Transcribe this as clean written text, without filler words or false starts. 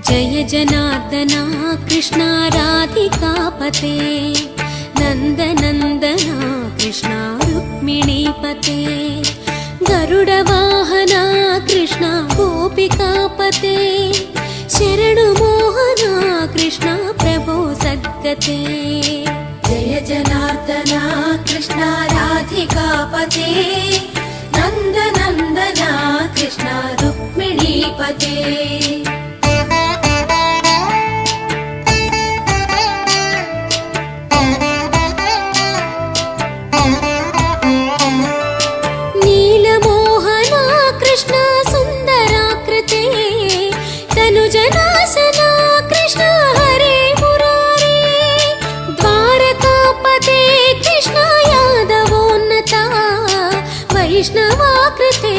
जय जनार्दना कृष्णा राधिकापते नन्दनन्दना कृष्णा रुक्मिणीपते गरुडवाहना कृष्णा गोपिकापते शरणुमोहना कृष्णा प्रभो सद्गते जय जनार्दना कृष्णा राधिकापते नन्दनन्दना कृष्णा रुक्मिणीपते नीलमोहना कृष्णा सुन्दराकृते तनुजनाशना कृष्णा हरे मुरारे द्वारकापते कृष्णा यादवोन्नता वैष्णवाकृते